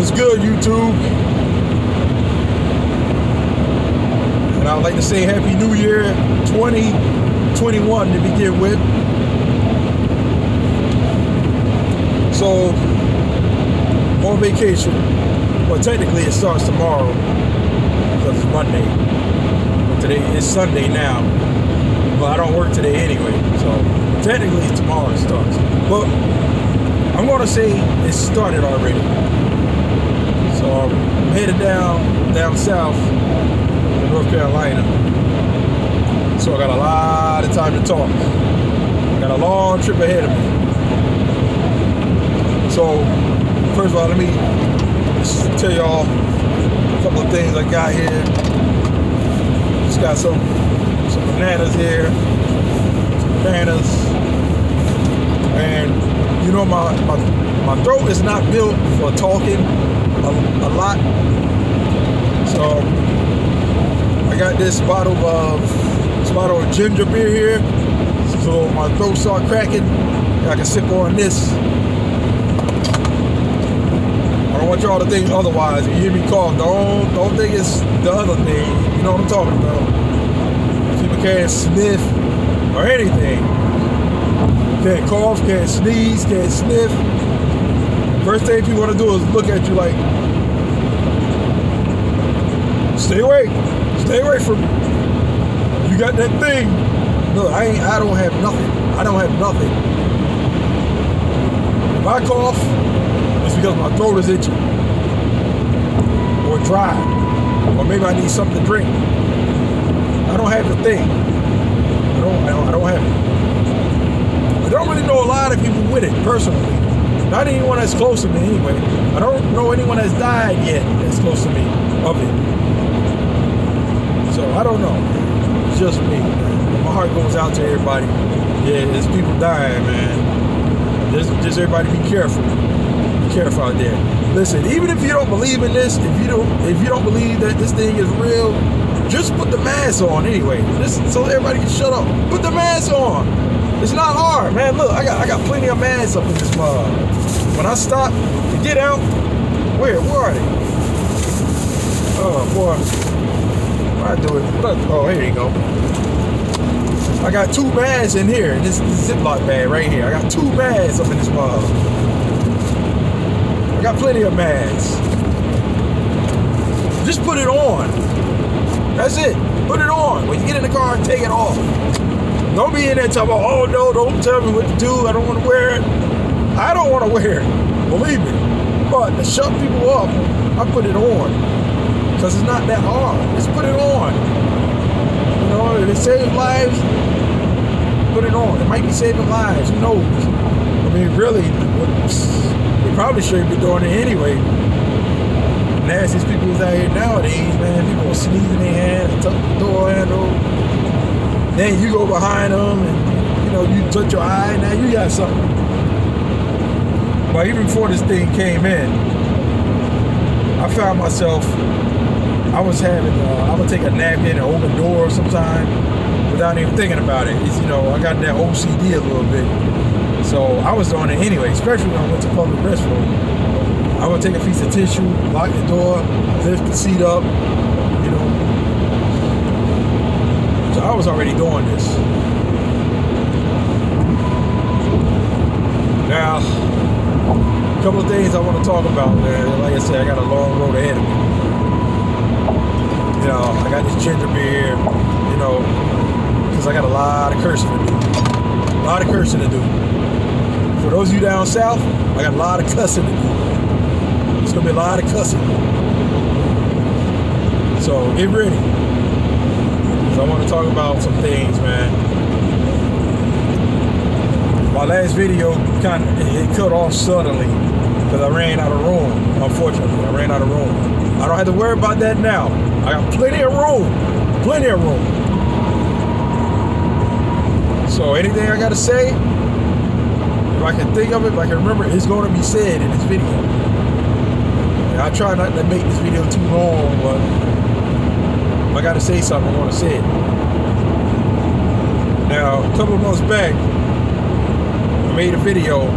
What's good, YouTube? And I'd like to say Happy New Year 2021 to begin with. So, on vacation. Well, technically it starts tomorrow because it's Monday. But today is Sunday now. But I don't work today anyway. So, technically tomorrow it starts. But I'm going to say it started already. So I'm headed down south to North Carolina. So I got a lot of time to talk. Got a long trip ahead of me. So first of all, let me just tell y'all a couple of things I got here. Just got some bananas here. Some bananas. And you know my throat is not built for talking a lot. So I got this bottle of ginger beer here. So my throat start cracking, I can sip on this. I don't want y'all to think otherwise. If you hear me cough, don't think it's the other thing. You know what I'm talking about. People can't sniff or anything. Can't cough, can't sneeze, can't sniff. First thing people want to do is look at you like, stay away from me. You got that thing. Look, I don't have nothing. I don't have nothing. If I cough, it's because my throat is itchy or dry, or maybe I need something to drink. I don't have the thing. I don't have it. I don't really know a lot of people with it personally. Not anyone that's close to me anyway. I don't know anyone that's died yet that's close to me of it. So I don't know. It's just me. My heart goes out to everybody. Yeah, there's people dying, man. Just everybody be careful. Be careful out there. Listen, even if you don't believe in this, if you don't believe that this thing is real, just put the mask on anyway. Just so everybody can shut up. Put the mask on. It's not hard, man. Look, I got plenty of masks up in this mug. When I stop to get out, where are they? Oh boy, I do it. Oh, here you go. I got 2 bags in here. This Ziploc bag right here. I got 2 bags up in this mug. I got plenty of masks. Just put it on. That's it. Put it on. When you get in the car, take it off. Don't be in there talking about, oh no, don't tell me what to do. I don't want to wear it. I don't want to wear it. Believe me. But to shut people up, I put it on. Because it's not that hard. Just put it on. You know, if it saves lives, put it on. It might be saving lives. Who knows? I mean, really, they probably shouldn't be doing it anyway. Nastiest people is out here nowadays, man. People are sneezing in their hands, touch the door handle. Then you go behind them and, you know, you touch your eye. Now you got something. But even before this thing came in, I found myself, I would take a napkin and open doors sometime without even thinking about it. It's, you know, I got that OCD a little bit. So I was doing it anyway, especially when I went to public restroom. I would take a piece of tissue, lock the door, lift the seat up, you know. So I was already doing this. Now, a couple of things I want to talk about, man. Like I said, I got a long road ahead of me. You know, I got this ginger beer, you know, because I got a lot of cursing to do. A lot of cursing to do. For those of you down south, I got a lot of cussing to do. There's going to be a lot of cussing. So get ready. So I want to talk about some things, man. My last video it cut off suddenly because I ran out of room. Unfortunately, I ran out of room. I don't have to worry about that now. I got plenty of room. Plenty of room. So anything I got to say, if I can think of it, if I can remember, it's going to be said in this video. And I try not to make this video too long, but if I got to say something, I want to say it. Now, a couple of months back, I made a video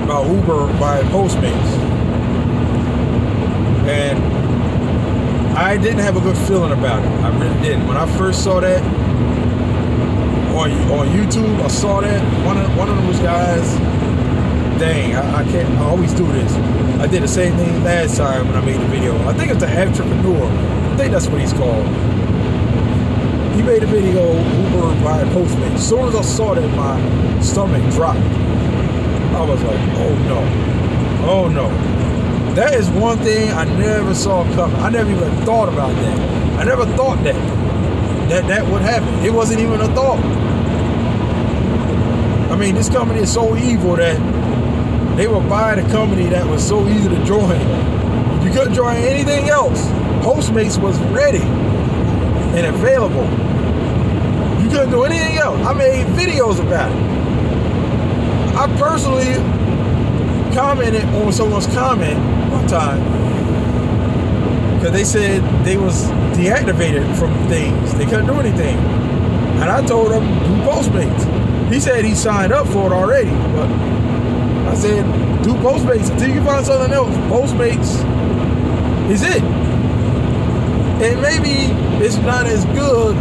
about Uber by Postmates. And I didn't have a good feeling about it. I really didn't. When I first saw that on YouTube, I saw that one of those guys. Dang, I can't. I always do this. I did the same thing last time when I made the video. I think it's the entrepreneur. I think that's what he's called. He made a video Uber by Postmates. As soon as I saw that, my stomach dropped. I was like, oh no, oh no. That is one thing I never saw coming. I never even thought about that. I never thought that would happen. It wasn't even a thought. I mean, this company is so evil that they would buy the company that was so easy to join. You couldn't join anything else. Postmates was ready and available. You couldn't do anything else. I made videos about it. I personally commented on someone's comment one time because they said they was deactivated from things. They couldn't do anything. And I told them, do Postmates. He said he signed up for it already, but I said, do Postmates until you find something else. Postmates is it. And maybe it's not as good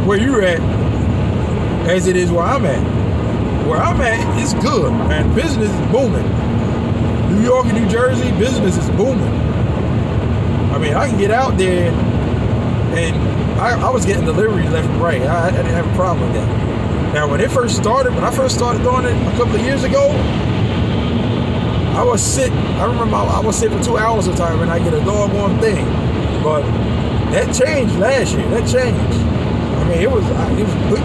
where you're at as it is where I'm at. Where I'm at, it's good, man. Business is booming. New York and New Jersey, business is booming. I mean, I can get out there, and I was getting deliveries left and right. I didn't have a problem with that. Now, when I first started doing it a couple of years ago, I was sick. I remember I was sick for 2 hours a time, and I get a doggone thing. But that changed last year. That changed. I mean, it was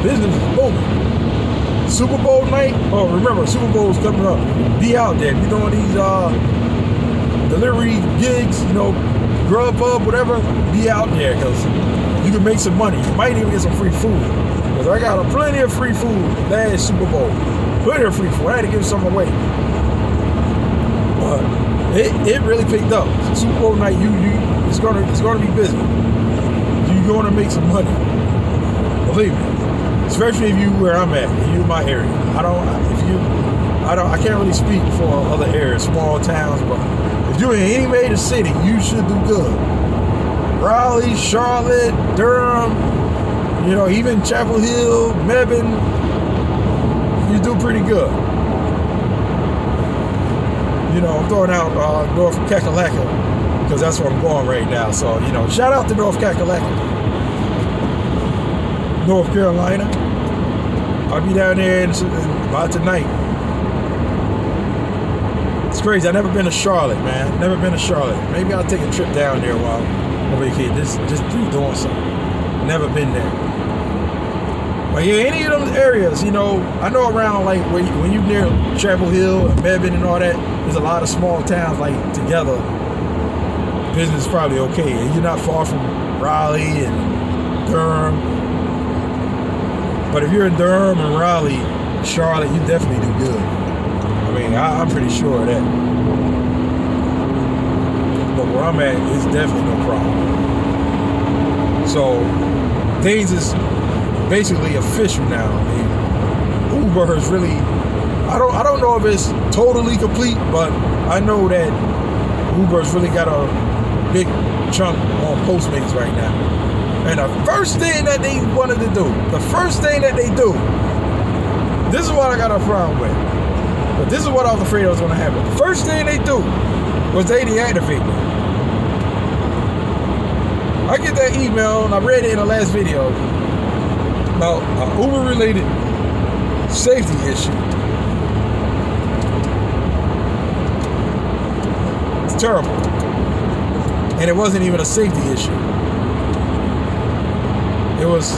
business was booming. Super Bowl night. Oh, remember, Super Bowl's coming up. Be out there. If you're doing these delivery gigs, Grubhub, whatever, be out there because you can make some money. You might even get some free food. Because I got plenty of free food last Super Bowl. Plenty of free food. I had to give some away. But it really picked up. Super Bowl night, it's gonna be busy. You're gonna make some money. Believe me. Especially if you where I'm at, if you in my area. I can't really speak for other areas, small towns, but if you're in any major city, you should do good. Raleigh, Charlotte, Durham, even Chapel Hill, Mebane, you do pretty good. I'm throwing out North Kakalaka because that's where I'm going right now. So, shout out to North Kakalaka. North Carolina. I'll be down there by tonight. It's crazy. I've never been to Charlotte, man. Never been to Charlotte. Maybe I'll take a trip down there while I'm vacating. Just doing something. Never been there. But yeah, any of those areas, I know around like when you're near Chapel Hill and Mebane and all that, there's a lot of small towns like together. Business is probably okay. And you're not far from Raleigh and Durham. But if you're in Durham and Raleigh, Charlotte, you definitely do good. I mean, I'm pretty sure of that. But where I'm at, it's definitely no problem. So things is basically official now. I mean, Uber is really, I don't know if it's totally complete, but I know that Uber's really got a big chunk on Postmates right now. And the first thing that they wanted to do, this is what I got a problem with. But this is what I was afraid was going to happen. The first thing they do was they deactivate me. I get that email, and I read it in the last video, about an Uber-related safety issue. It's terrible. And it wasn't even a safety issue. It was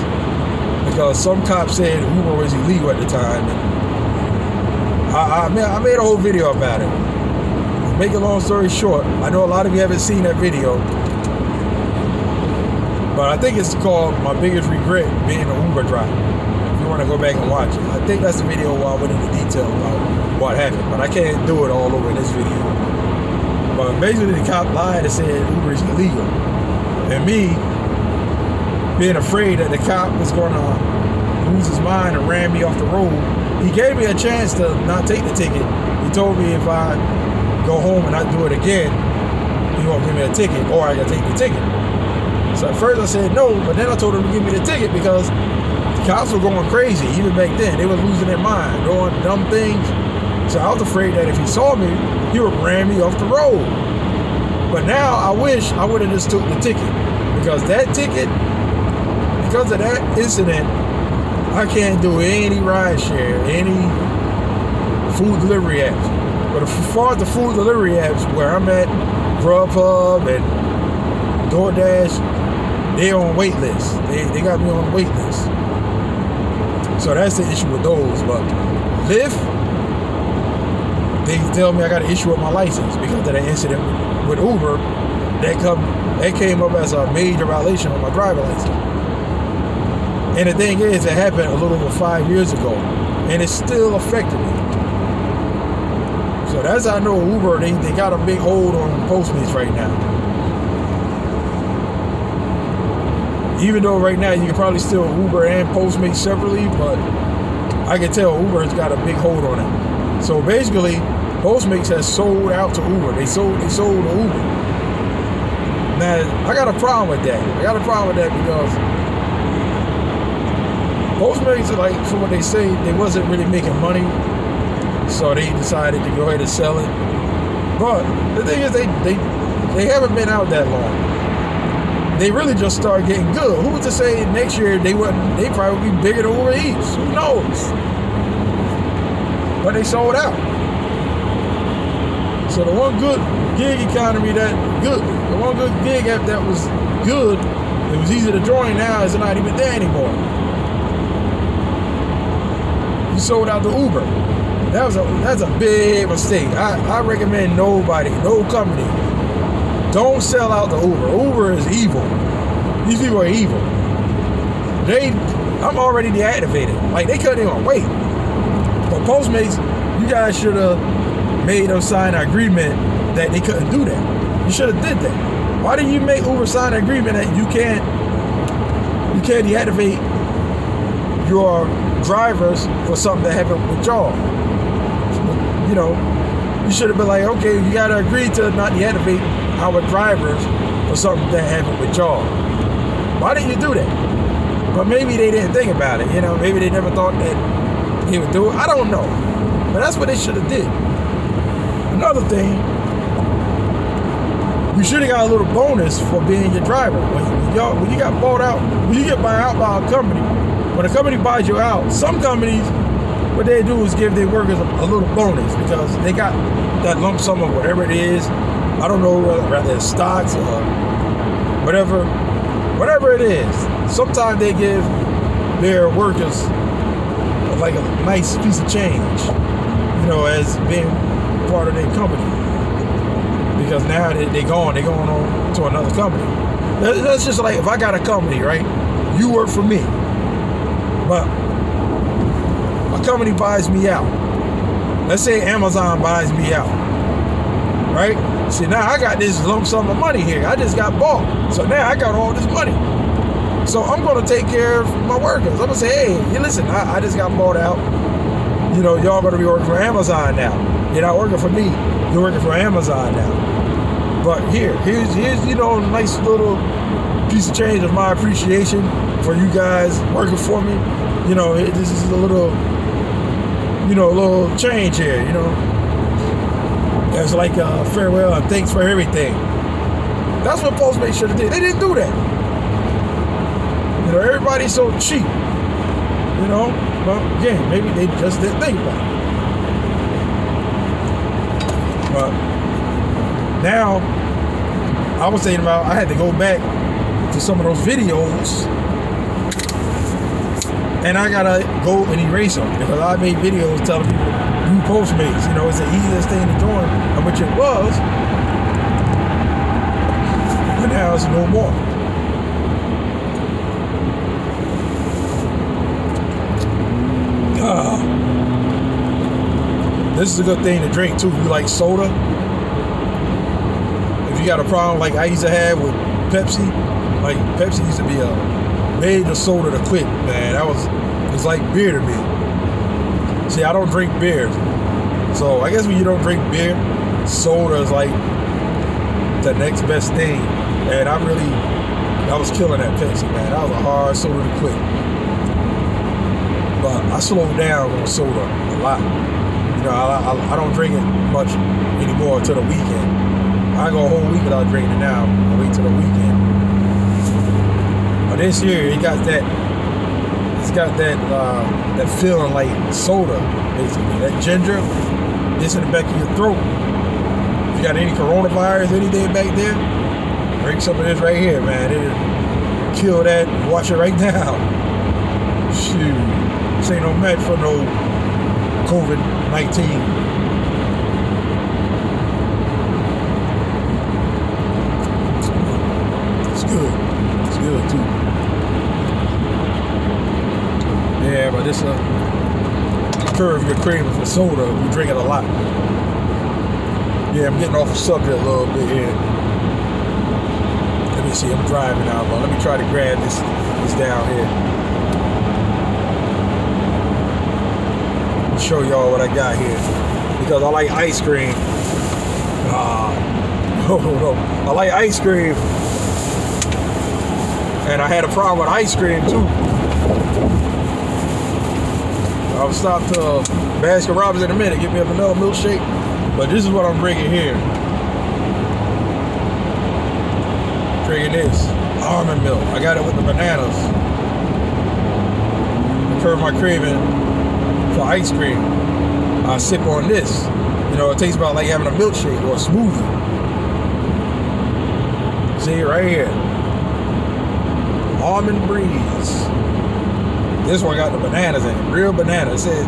because some cop said Uber was illegal at the time. And I made a whole video about it. Make a long story short, I know a lot of you haven't seen that video, but I think it's called My Biggest Regret Being an Uber Driver. If you want to go back and watch it. I think that's the video where I went into detail about what happened, but I can't do it all over in this video. But basically the cop lied and said Uber is illegal. And me, being afraid that the cop was going to lose his mind and ram me off the road, he gave me a chance to not take the ticket. He told me if I go home and not do it again, he won't give me a ticket, or I gotta take the ticket. So at first I said no, but then I told him to give me the ticket because the cops were going crazy. Even back then, they were losing their mind, doing dumb things. So I was afraid that if he saw me, he would ram me off the road. But now I wish I would have just took the ticket, because that ticket, because of that incident, I can't do any ride share, any food delivery apps. But as far as the food delivery apps where I'm at, Grubhub and DoorDash, they're on wait lists. They got me on wait list. So that's the issue with those. But Lyft, they tell me I got an issue with my license because of that incident with Uber. That came up as a major violation of my driver's license. And the thing is, it happened a little over 5 years ago, and it's still affecting me. So that's how I know Uber, they got a big hold on Postmates right now. Even though right now you can probably still Uber and Postmates separately, but I can tell Uber has got a big hold on it. So basically, Postmates has sold out to Uber. They sold to Uber. Now, I got a problem with that. Because Postmates, like, from what they say, they wasn't really making money. So they decided to go ahead and sell it. But the thing is, they haven't been out that long. They really just started getting good. Who was to say next year they probably would be bigger than Uber Eats? Who knows? But they sold out. So the one good gig economy the one good gig app that was good, it was easy to join, now is not even there anymore. You sold out to Uber. That's a big mistake. I recommend no company, don't sell out to Uber. Uber is evil. These people are evil. I'm already deactivated. Like, they couldn't even wait. But Postmates, you guys should have made them sign an agreement that they couldn't do that. You should have did that. Why didn't you make Uber sign an agreement that you can't deactivate your drivers for something that happened with y'all? You know, you should have been like, okay, you got to agree to not deactivate our drivers for something that happened with y'all. Why didn't you do that? But maybe they didn't think about it. You know, maybe they never thought that he would do it. I don't know. But that's what they should have did. Another thing, you should have got a little bonus for being your driver. When you get bought out by a company, when a company buys you out, some companies, what they do is give their workers a little bonus because they got that lump sum of whatever it is. I don't know whether it's stocks or whatever it is. Sometimes they give their workers like a nice piece of change, you know, as being part of their company. Because now they're going on to another company. That's just like if I got a company, right? You work for me, but a company buys me out. Let's say Amazon buys me out, right? See, now I got this lump sum of money here. I just got bought. So now I got all this money. So I'm going to take care of my workers. I'm going to say, hey, listen, I just got bought out. You know, y'all going to be working for Amazon now. You're not working for me. You're working for Amazon now. But here's you know, a nice little piece of change of my appreciation for you guys working for me. You know, this is a little change here, you know. It's like farewell and thanks for everything. That's what Postmates should have did. They didn't do that. You know, everybody's so cheap. You know, but again, maybe they just didn't think about it. But now, I was thinking about I had to go back to some of those videos, and I gotta go and erase them because I made videos telling people do Postmates. You know, it's the easiest thing to join, which it was, but now it's no more. This is a good thing to drink too. If you like soda, if you got a problem like I used to have with Pepsi, like Pepsi used to be a major soda to quit, man. It's like beer to me. See, I don't drink beer, so I guess when you don't drink beer, soda is like the next best thing. And I was killing that Pepsi, man. That was a hard soda to quit. But I slowed down on soda a lot. You know, I don't drink it much anymore until the weekend. I go a whole week without drinking it now. I wait till the weekend. But this year, it got that feeling like soda, basically. That ginger, it's in the back of your throat. If you got any coronavirus, anything back there, drink some of this right here, man. It'll kill that. Watch it right now. Shoot. This ain't no match for no COVID-19. It's good too. Yeah, but this curve your craving for soda. You drink it a lot. Yeah, I'm getting off the subject a little bit here. Let me see. I'm driving now, but let me try to grab this down here. Show y'all what I got here because I like ice cream. I like ice cream. And I had a problem with ice cream too. I'll stop to Baskin Robbins in a minute, get me a vanilla milkshake. But this is what I'm drinking here. Drinking this almond milk. I got it with the bananas. I curb my craving for ice cream. I sip on this. You know, it tastes about like having a milkshake or a smoothie. See right here. Almond Breeze. This one got the bananas in it. Real banana. It says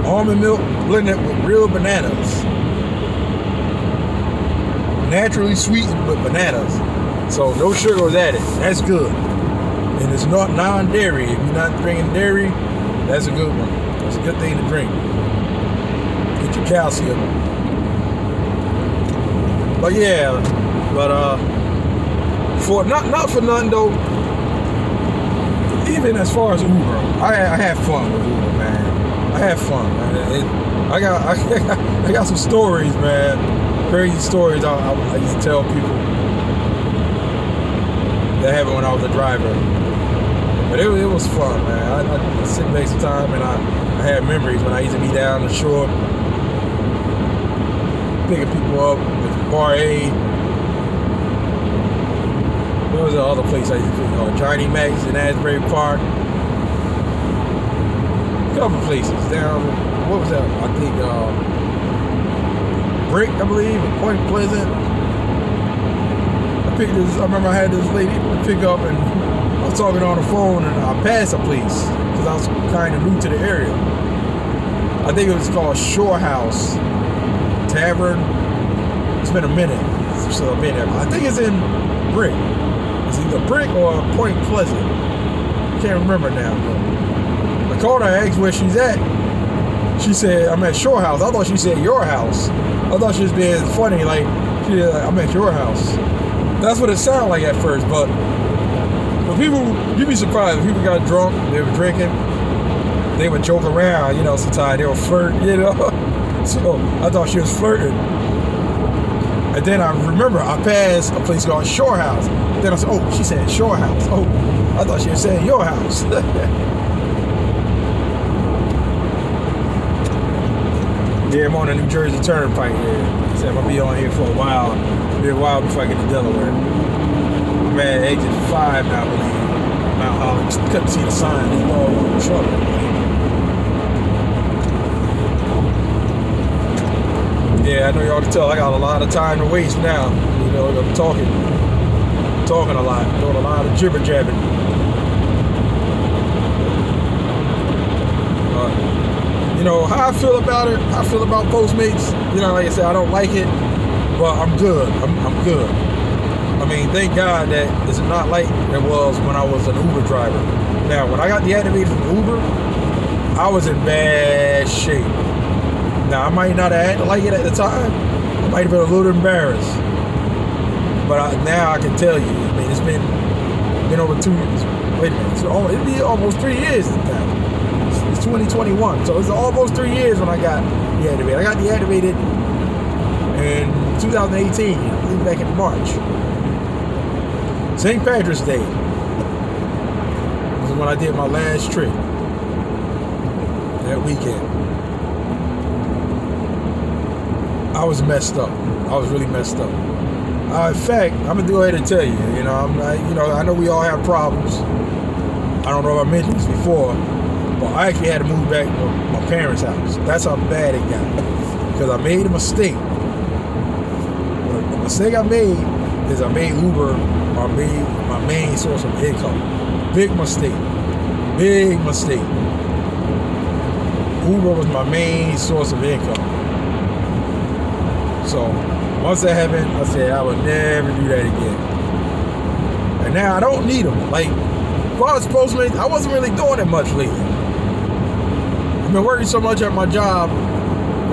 almond milk blended with real bananas. Naturally sweetened with bananas. So no sugar was added. That's good. And it's not non-dairy. If you're not drinking dairy, that's a good one. That's a good thing to drink. Get your calcium. But yeah, for not for nothing though. Even as far as Uber, I had fun with Uber, man. I had fun, man. I got some stories, man. Crazy stories I used to tell people that happened when I was a driver. But it was fun, man. I sit back some time and I had memories when I used to be down the shore picking people up with Bar A. What was the other place I used to pick up? Johnny Mac's in Asbury Park. A couple places down. What was that? I think Brick, I believe, Point Pleasant. I remember I had this lady pick up and I was talking on the phone and I passed a place because I was kind of new to the area. I think it was called Shore House Tavern. It's been a minute since I've been there. I think it's in Brick. It's either Brick or Point Pleasant. Can't remember now. But I called her, I asked where she's at. She said, I'm at Shore House. I thought she said your house. I thought she was being funny, like, I'm at your house. That's what it sounded like at first, but people, you'd be surprised. If people got drunk, they were drinking, they would joke around, you know, sometimes they would flirt, you know. So I thought she was flirting. And then I remember I passed a place called Shore House. Then I said, oh, she said Shore House. Oh, I thought she was saying your house. Yeah, I'm on the New Jersey Turnpike here. I said I'm going to be on here for a while. It'll be a while before I get to Delaware. I'm at exit 5 now, I believe. Mount Holly. Couldn't see the sign. It's all over the truck. Yeah, I know y'all can tell I got a lot of time to waste now. You know, I'm talking a lot, doing a lot of jibber jabbing. You know, how I feel about it, I feel about Postmates, you know, like I said, I don't like it, but I'm good. I'm good. I mean, thank God that it's not like it was when I was an Uber driver. Now, when I got deactivated from Uber, I was in bad shape. Now, I might not have acted like it at the time. I might have been a little embarrassed. But now I can tell you, I mean, it's been over 2 years. Wait a minute, it'll be almost 3 years now. It's 2021, so it's almost 3 years when I got deactivated. I got deactivated in 2018, I believe back in March. St. Patrick's Day was when I did my last trip that weekend. I was messed up. I was really messed up. In fact, I'm gonna go ahead and tell you. I know we all have problems. I don't know if I mentioned this before, but I actually had to move back to my parents' house. That's how bad it got. Because I made a mistake. The mistake I made is I made Uber my main source of income. Big mistake. Big mistake. Uber was my main source of income. So once that happened, I said I would never do that again. And now I don't need them. Like, as far as Postmates, I wasn't really doing it much lately. I've been working so much at my job,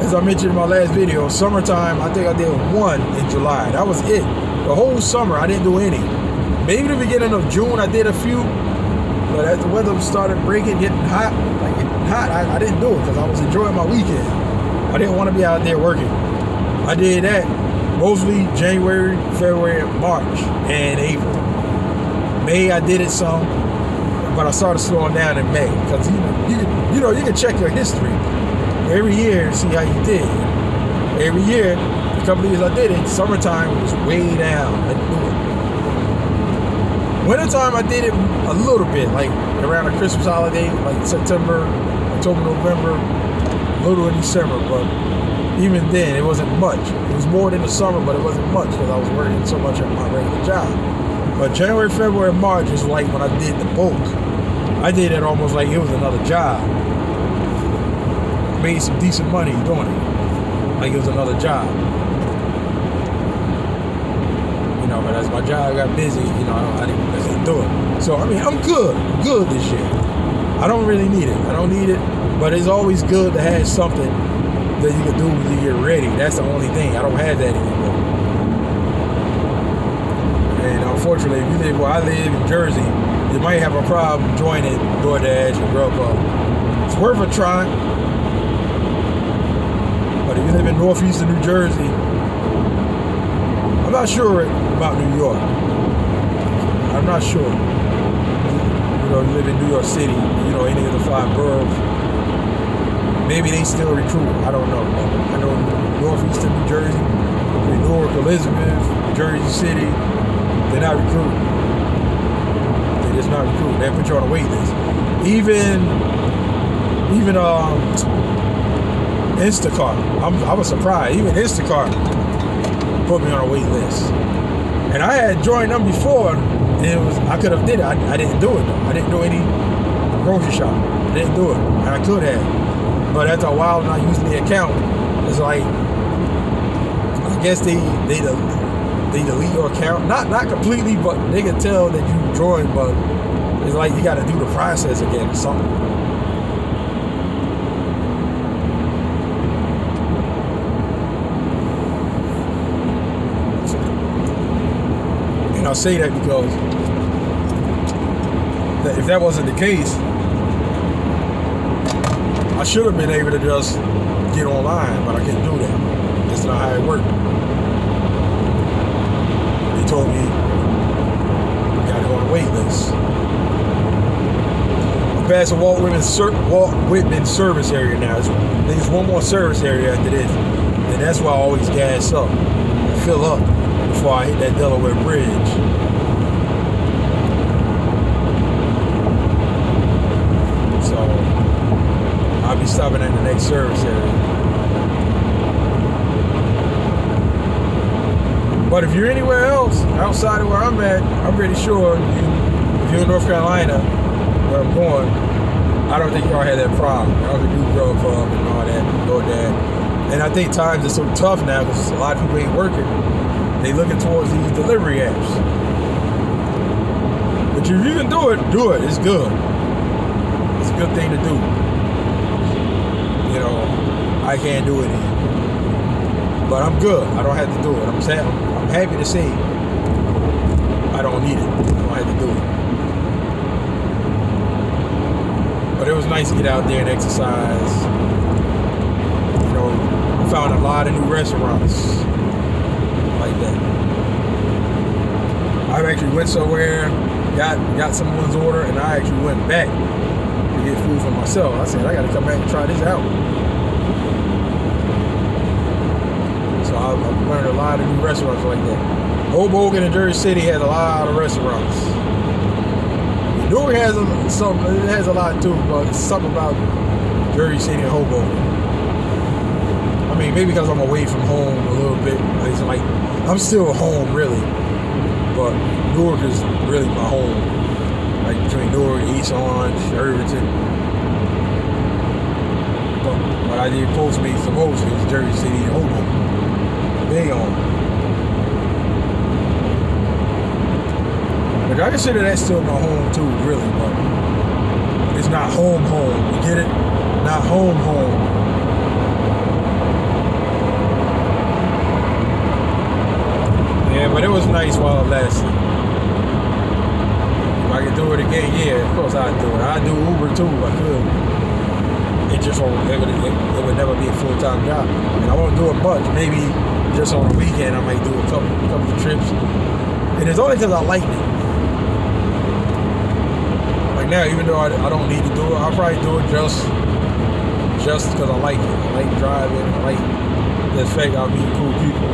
as I mentioned in my last video. Summertime, I think I did one in July. That was it. The whole summer, I didn't do any. Maybe the beginning of June, I did a few. But as the weather started breaking, getting hot, I didn't do it because I was enjoying my weekend. I didn't want to be out there working. I did that mostly January, February, March, and April. May, I did it some, but I started slowing down in May because you can check your history every year and see how you did. Every year, the couple of years I did it, summertime was way down. I didn't do it. Wintertime, I did it a little bit, like around the Christmas holiday, like September, October, November, a little in December, but even then, it wasn't much. It was more than the summer, but it wasn't much because I was working so much at my regular job. But January, February, March is like when I did the bulk. I did it almost like it was another job. I made some decent money doing it, like it was another job. But as my job got busy, I didn't do it. So, I'm good this year. I don't really need it. I don't need it, but it's always good to have something that you can do when you get ready. That's the only thing. I don't have that anymore. And unfortunately, if you live where I live in Jersey, you might have a problem joining DoorDash or Grubhub. It's worth a try. But if you live in northeastern New Jersey, I'm not sure about New York. I'm not sure. You live in New York City, any of the 5 boroughs. Maybe they still recruit. I don't know. I know northeastern New Jersey, Newark, Elizabeth, Jersey City, they're not recruiting. They're just not recruiting. They put you on a wait list. Even Instacart. I was surprised. Even Instacart put me on a wait list. And I had joined them before, and I could have did it. I didn't do it though. I didn't do any grocery shopping. I didn't do it. And I could have. But after a while, not using the account, it's like, I guess they delete your account. Not completely, but they can tell that you joined, but it's like you got to do the process again or something. And I'll say that because if that wasn't the case, I should have been able to just get online, but I couldn't do that. That's not how it worked. They told me you got to go on the wait list. I'm past the Walt Whitman service area now. There's one more service area after this, and that's why I always gas up and fill up before I hit that Delaware Bridge. I'll be stopping at the next service area. But if you're anywhere else outside of where I'm at, I'm pretty sure if you're in North Carolina, where I'm going, I don't think y'all had that problem. Y'all can do Grubhub and all that, DoorDash. And I think times are so tough now because a lot of people ain't working. They looking towards these delivery apps. But if you can do it, do it. It's good. It's a good thing to do. I can't do it either. But I'm good. I don't have to do it. I'm happy to say I don't need it. I don't have to do it. But it was nice to get out there and exercise. I found a lot of new restaurants. like that. I actually went somewhere, got someone's order, and I actually went back to get food for myself. I said, I got to come back and try this out. So I've learned a lot of new restaurants like that. Hoboken and Jersey City has a lot of restaurants. Newark has a lot too, but it's something about Jersey City and Hoboken. I mean, maybe because I'm away from home a little bit. It's like I'm still home really, but Newark is really my home. Like between Newark, East Orange, Irvington. But when I did Postmates, the most is Jersey City and Hoboken. They on. Like I consider that still my home too, really, but it's not home. You get it? Not home. Yeah, but it was nice while it lasted. If I could do it again, yeah, of course I'd do it. I'd do Uber too if I could. It just won't. It would never be a full-time job, and I won't do it much. Maybe just on the weekend I might do a couple of trips, and it's only because I like it. Like now, even though I don't need to do it, I'll probably do it just because I like it. I like driving. I like the fact I'll meet cool people.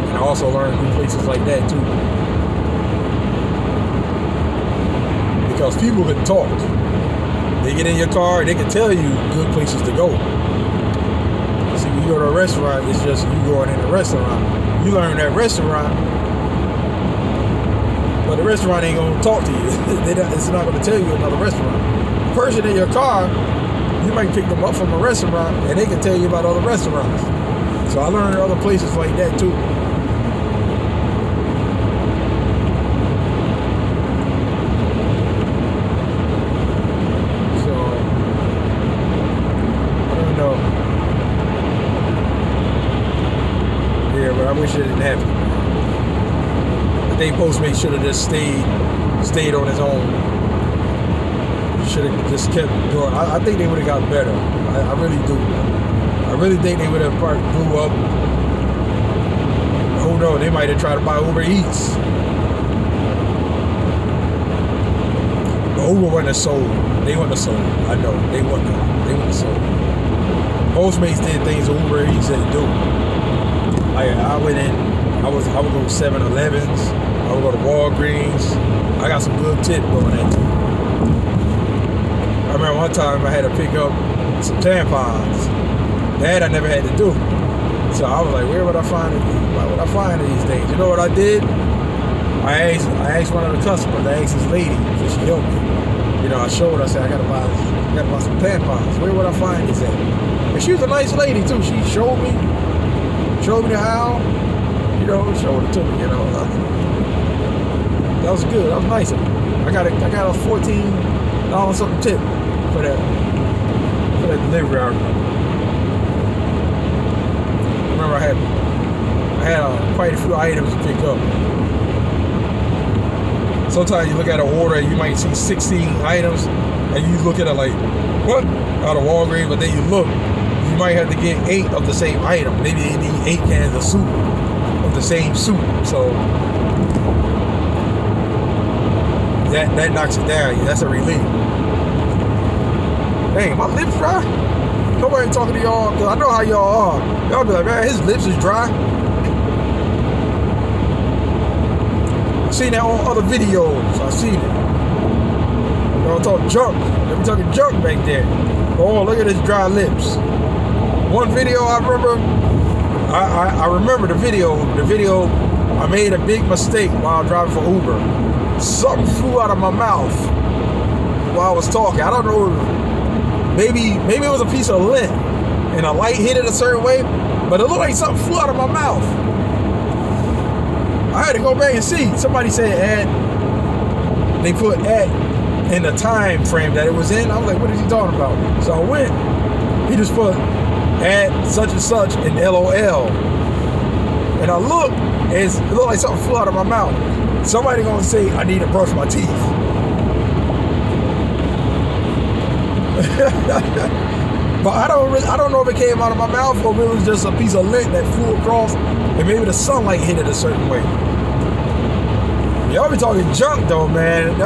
And I also learn new places like that too. Because people can talk. They get in your car, they can tell you good places to go. See, when you go to a restaurant, it's just you going in a restaurant. You learn that restaurant, but the restaurant ain't gonna talk to you. It's not gonna tell you another restaurant. The person in your car, you might pick them up from a restaurant and they can tell you about other restaurants. So I learned other places like that too. So I don't know. Yeah, but I wish it didn't happen. I think Postmates should have just stayed on his own. Should have just kept going. I think they would have got better. I really do. I really think they would have grew up. Who knows? They might have tried to buy Uber Eats. But Uber wasn't a soul. They wasn't a soul. I know. They wasn't a soul. Postmates did things Uber Eats didn't do. I went in. I would go to 7-Elevens. I would go to Walgreens. I got some good tip going there too. I remember one time I had to pick up some tampons. That I never had to do. So I was like, where would I find it? Why would I find these things? You know what I did? I asked one of the customers. I asked this lady if she helped me. You know, I showed her. I said, I gotta buy some tampons. Where would I find these at? And she was a nice lady too. She showed me the aisle. You know, showed it to me. You know, that was good. That was nice of me. I got a $14 something tip for that delivery hour. Remember, I had quite a few items to pick up. Sometimes you look at an order and you might see 16 items and you look at it like, what? Out of Walgreens, but then you look, you might have to get 8 of the same item. Maybe they need 8 cans of soup, of the same soup. So that knocks it down. That's a relief. Dang, my lips dry? Nobody talking to y'all, because I know how y'all are. Y'all be like, man, his lips is dry. I've seen that on other videos. I've seen it. Y'all talk junk. They be talking junk back there. Oh, look at his dry lips. One video I remember, I remember the video. The video, I made a big mistake while driving for Uber. Something flew out of my mouth while I was talking. I don't know. Maybe it was a piece of lint and a light hit it a certain way, but it looked like something flew out of my mouth. I had to go back and see. Somebody said they put at in the time frame that it was in. I was like, what is he talking about? So I went. He just put at such and such and LOL. And I looked, and it looked like something flew out of my mouth. Somebody gonna say I need to brush my teeth. But I don't know if it came out of my mouth or if it was just a piece of lint that flew across and maybe the sunlight hit it a certain way. Y'all be talking junk though, man.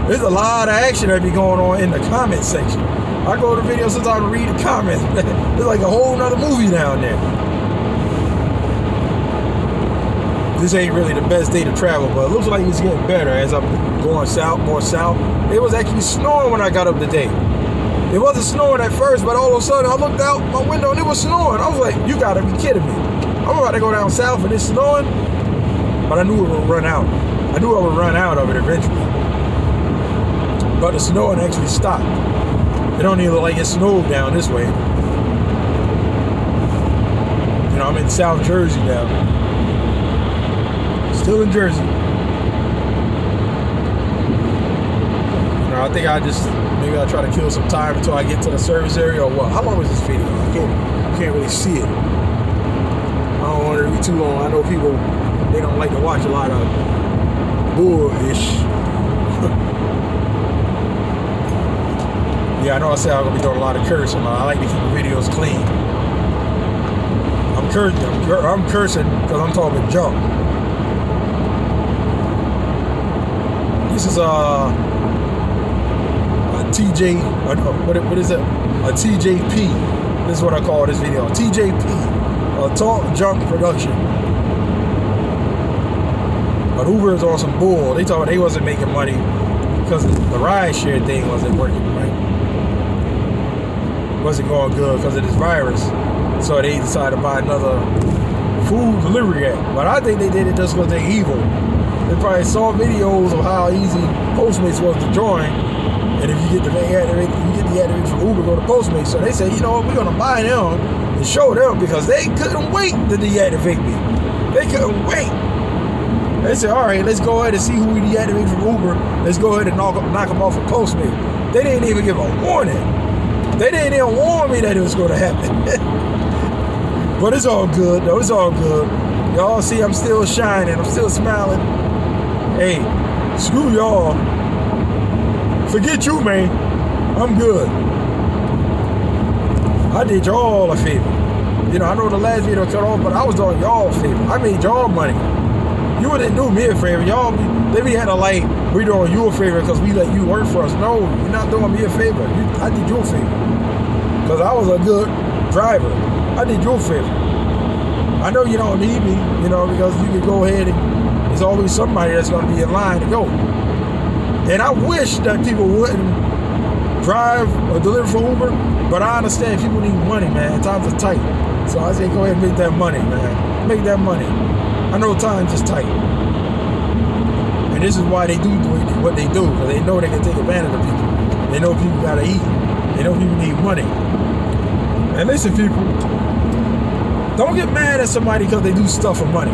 There's a lot of action that be going on in the comment section. I go to videos sometimes to read the comments. It's like a whole nother movie down there. This ain't really the best day to travel, but it looks like it's getting better as I'm going south, more south. It was actually snowing when I got up today. It wasn't snowing at first, but all of a sudden I looked out my window and it was snowing. I was like, you gotta be kidding me. I'm about to go down south and it's snowing, but I knew it would run out. I knew I would run out of it eventually. But the snowing actually stopped. It don't even look like it snowed down this way. You know, I'm in South Jersey now. Still in Jersey. You know, I think maybe I'll try to kill some time until I get to the service area or what. How long is this video? I can't really see it. I don't want it to be too long. I know people, they don't like to watch a lot of bull-ish. Yeah, I know I said I'm going to be doing a lot of cursing. I like to keep the videos clean. I'm cursing because I'm talking junk. This is a TJ, what is it? A TJP. This is what I call this video. TJP, a Talk Junk Production. But Uber is on some bull. They told me they wasn't making money because the ride share thing wasn't working, right? Wasn't going good because of this virus. So they decided to buy another food delivery app. But I think they did it just because they're evil. They probably saw videos of how easy Postmates was to join. And if you get the activate from Uber, go to Postmates. So they said, you know what, we're going to buy them and show them because they couldn't wait to deactivate me. They couldn't wait. They said, all right, let's go ahead and see who we deactivate from Uber. Let's go ahead and knock them off of Postmates. They didn't even give a warning. They didn't even warn me that it was going to happen. But it's all good, though. It's all good. Y'all see I'm still shining. I'm still smiling. Hey, screw y'all. Forget you, man. I'm good. I did y'all a favor. You know, I know the last video cut off, but I was doing y'all a favor. I made y'all money. You wouldn't do me a favor. Y'all, they be had to like, we doing you a favor because we let you work for us. No, you're not doing me a favor. I did you a favor. Because I was a good driver. I did you a favor. I know you don't need me, you know, because you can go ahead and there's always somebody that's going to be in line to go. And I wish that people wouldn't drive or deliver for Uber, but I understand people need money, man. Times are tight. So I say go ahead and make that money, man. Make that money. I know times is tight. And this is why they do what they do, because they know they can take advantage of people. They know people got to eat. They know people need money. And listen, people, don't get mad at somebody because they do stuff for money.